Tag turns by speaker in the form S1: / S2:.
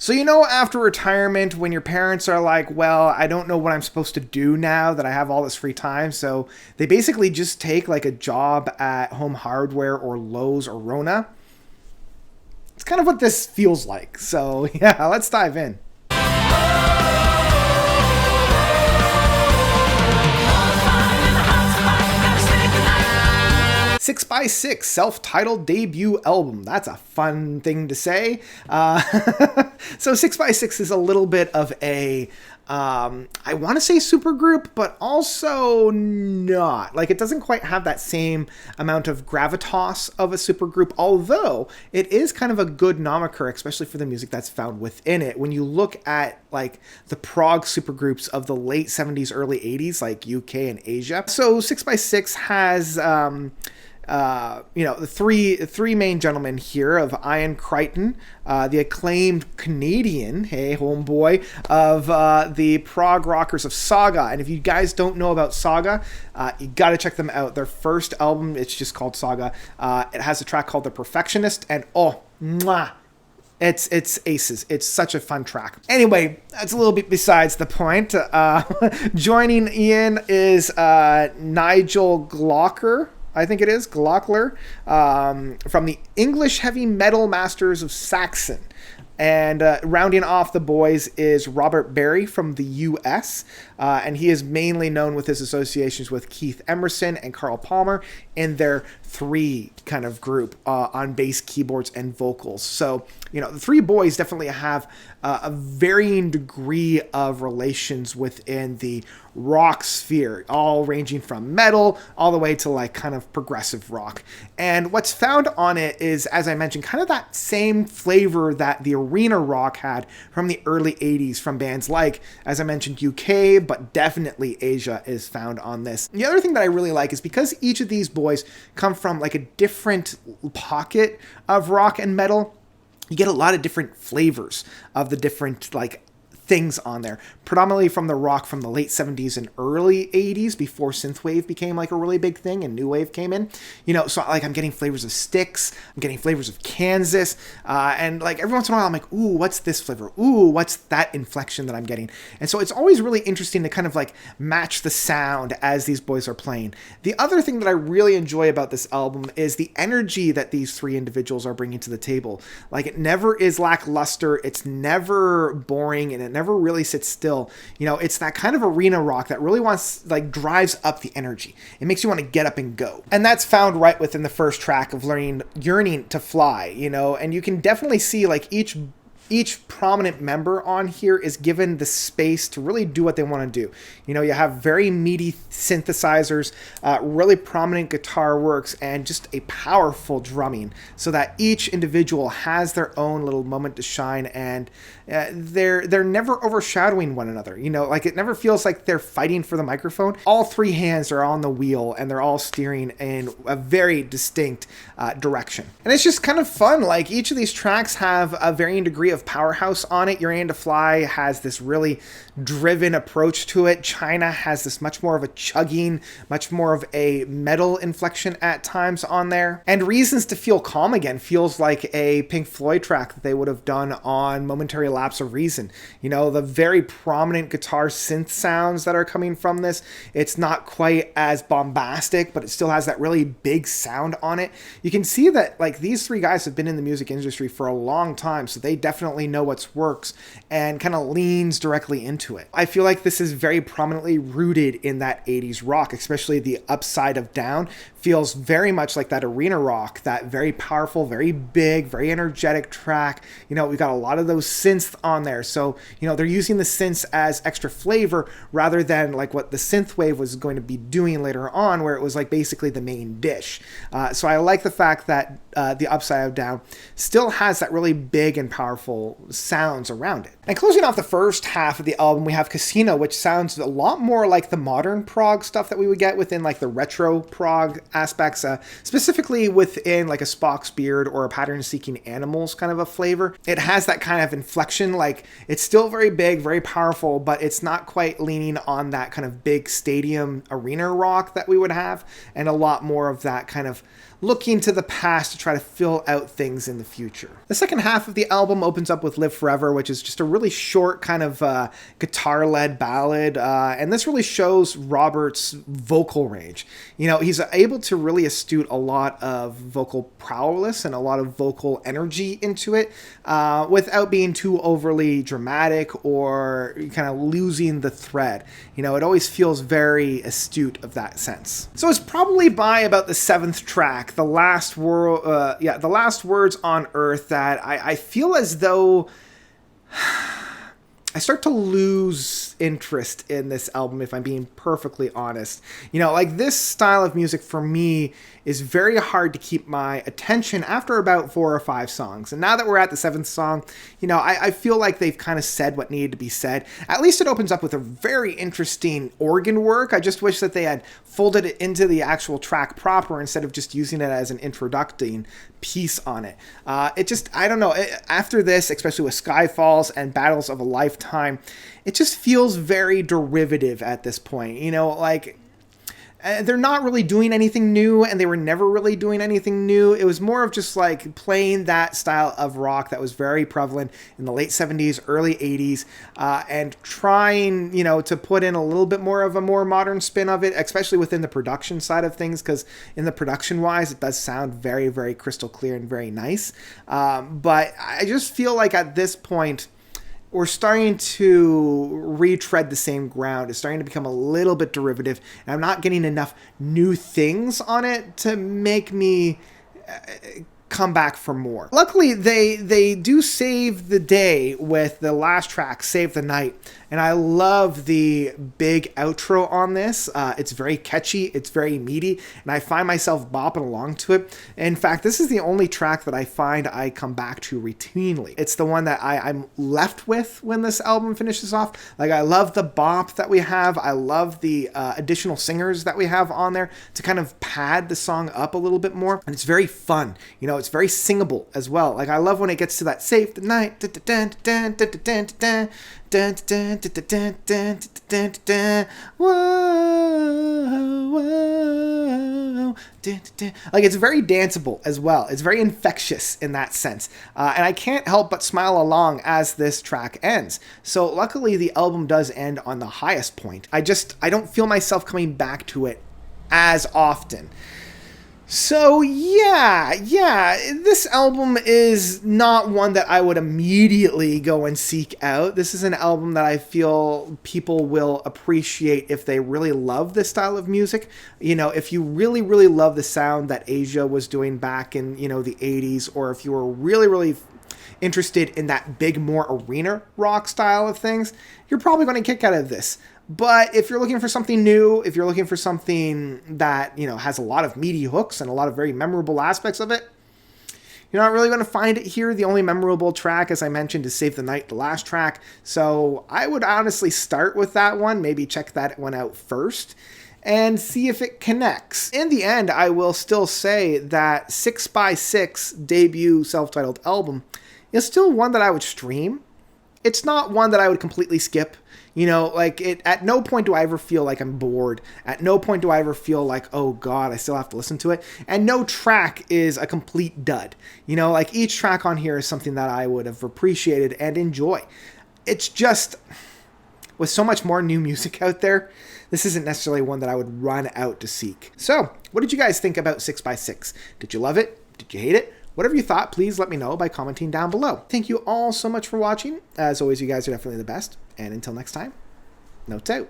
S1: So, after retirement, when your parents are like, well, I don't know what I'm supposed to do now that I have all this free time. So they basically just take like a job at Home Hardware or Lowe's or Rona. It's kind of what this feels like. So yeah, let's dive in. SiX self-titled debut album. That's a fun thing to say. So SiX is a little bit of a, I want to say supergroup, but also not. Like, it doesn't quite have that same amount of gravitas of a supergroup, although it is kind of a good nomiker, especially for the music that's found within it. When you look at like the prog supergroups of the late 70s, early 80s, like UK and Asia. So SiX has, the three main gentlemen here of Ian Crichton, the acclaimed Canadian, hey homeboy, of the prog rockers of Saga. And if you guys don't know about Saga, you got to check them out. Their first album, it's just called Saga. It has a track called The Perfectionist, and it's aces. It's such a fun track. Anyway, that's a little bit besides the point. Joining Ian is Nigel Glocker. I think it is, Glockler, from the English Heavy Metal Masters of Saxon. And rounding off the boys is Robert Barry from the US, and he is mainly known with his associations with Keith Emerson and Carl Palmer in their three kind of group on bass, keyboards, and vocals. So, the three boys definitely have a varying degree of relations within the rock sphere, all ranging from metal all the way to like kind of progressive rock. And what's found on it is, as I mentioned, kind of that same flavor that the arena rock had from the early 80s from bands like, as I mentioned, UK, but definitely Asia is found on this. The other thing that I really like is because each of these boys come from like a different pocket of rock and metal, you get a lot of different flavors of the different like things on there, predominantly from the rock from the late 70s and early 80s before synthwave became like a really big thing and new wave came in. So like I'm getting flavors of Styx, I'm getting flavors of Kansas, and like every once in a while I'm like, ooh, what's this flavor? Ooh, what's that inflection that I'm getting? And so it's always really interesting to kind of like match the sound as these boys are playing. The other thing that I really enjoy about this album is the energy that these three individuals are bringing to the table. Like, it never is lackluster, it's never boring, and it never really sits still. It's that kind of arena rock that really drives up the energy. It makes you want to get up and go. And that's found right within the first track of Yearning to Fly, and you can definitely see like each prominent member on here is given the space to really do what they want to do. You have very meaty synthesizers, really prominent guitar works, and just a powerful drumming so that each individual has their own little moment to shine, and they're never overshadowing one another. Like, it never feels like they're fighting for the microphone. All three hands are on the wheel and they're all steering in a very distinct direction. And it's just kind of fun. Like, each of these tracks have a varying degree of powerhouse on it. Yearning to Fly has this really driven approach to it. China has this much more of a chugging, much more of a metal inflection at times on there. And Reasons to Feel Calm Again feels like a Pink Floyd track that they would have done on Momentary Lapse of Reason. The very prominent guitar synth sounds that are coming from this, it's not quite as bombastic, but it still has that really big sound on it. You can see that like these three guys have been in the music industry for a long time, so they definitely know what works and kind of leans directly into it. I feel like this is very prominently rooted in that 80s rock, especially the Upside of Down feels very much like that arena rock, that very powerful, very big, very energetic track. We've got a lot of those synths on there. So, they're using the synths as extra flavor rather than like what the synthwave was going to be doing later on, where it was like basically the main dish. So I like the fact that the Upside of Down still has that really big and powerful sounds around it. And closing off the first half of the album, we have Casino, which sounds a lot more like the modern prog stuff that we would get within like the retro prog aspects, specifically within like a Spock's Beard or a Pattern Seeking Animals kind of a flavor. It has that kind of inflection, like it's still very big, very powerful, but it's not quite leaning on that kind of big stadium arena rock that we would have, and a lot more of that kind of looking to the past to try to fill out things in the future. The second half of the album opens up with Live Forever, which is just a really short kind of guitar-led ballad, and this really shows Robert's vocal range. You know, he's able to really astute a lot of vocal prowess and a lot of vocal energy into it without being too overly dramatic or kind of losing the thread. You know, it always feels very astute of that sense. So it's probably by about the 7th track, the last words on Earth, that I feel as though I start to lose interest in this album, if I'm being perfectly honest. You know, like, this style of music for me is very hard to keep my attention after about 4 or 5 songs. And now that we're at the 7th song, you know, I feel like they've kind of said what needed to be said. At least it opens up with a very interesting organ work. I just wish that they had folded it into the actual track proper instead of just using it as an introducing piece on it. It just, I don't know, after this, especially with Skyfalls and Battles of a Lifetime, it just feels very derivative at this point. You know, like, they're not really doing anything new, and they were never really doing anything new. It was more of just like playing that style of rock that was very prevalent in the late 70s, early 80s, and trying, you know, to put in a little bit more of a more modern spin of it, especially within the production side of things, because in the production wise, it does sound very, very crystal clear and very nice. But I just feel like at this point, we're starting to retread the same ground. It's starting to become a little bit derivative, and I'm not getting enough new things on it to make me come back for more. Luckily, they do save the day with the last track, Save the Night, and I love the big outro on this. It's very catchy, it's very meaty, and I find myself bopping along to it. In fact, this is the only track that I find I come back to routinely. It's the one that I'm left with when this album finishes off. Like, I love the bop that we have. I love the additional singers that we have on there to kind of pad the song up a little bit more, and it's very fun. You know, it's very singable as well. Like, I love when it gets to that Save the Night, like, it's very danceable as well. It's very infectious in that sense. And I can't help but smile along as this track ends. So luckily the album does end on the highest point. I don't feel myself coming back to it as often. So yeah, this album is not one that I would immediately go and seek out. This is an album that I feel people will appreciate if they really love this style of music. You know, if you really, really love the sound that Asia was doing back in, you know, the 80s, or if you were really, really interested in that big, more arena rock style of things, you're probably going to kick out of this. But if you're looking for something new, if you're looking for something that, you know, has a lot of meaty hooks and a lot of very memorable aspects of it, you're not really going to find it here. The only memorable track, as I mentioned, is Save the Night, the last track. So I would honestly start with that one, maybe check that one out first, and see if it connects. In the end, I will still say that SiX debut self-titled album is still one that I would stream. It's not one that I would completely skip. You know, like, at no point do I ever feel like I'm bored. At no point do I ever feel like, oh God, I still have to listen to it. And no track is a complete dud. You know, like, each track on here is something that I would have appreciated and enjoy. It's just, with so much more new music out there, this isn't necessarily one that I would run out to seek. So, what did you guys think about SiX? Did you love it? Did you hate it? Whatever you thought, please let me know by commenting down below. Thank you all so much for watching. As always, you guys are definitely the best. And until next time, notes out.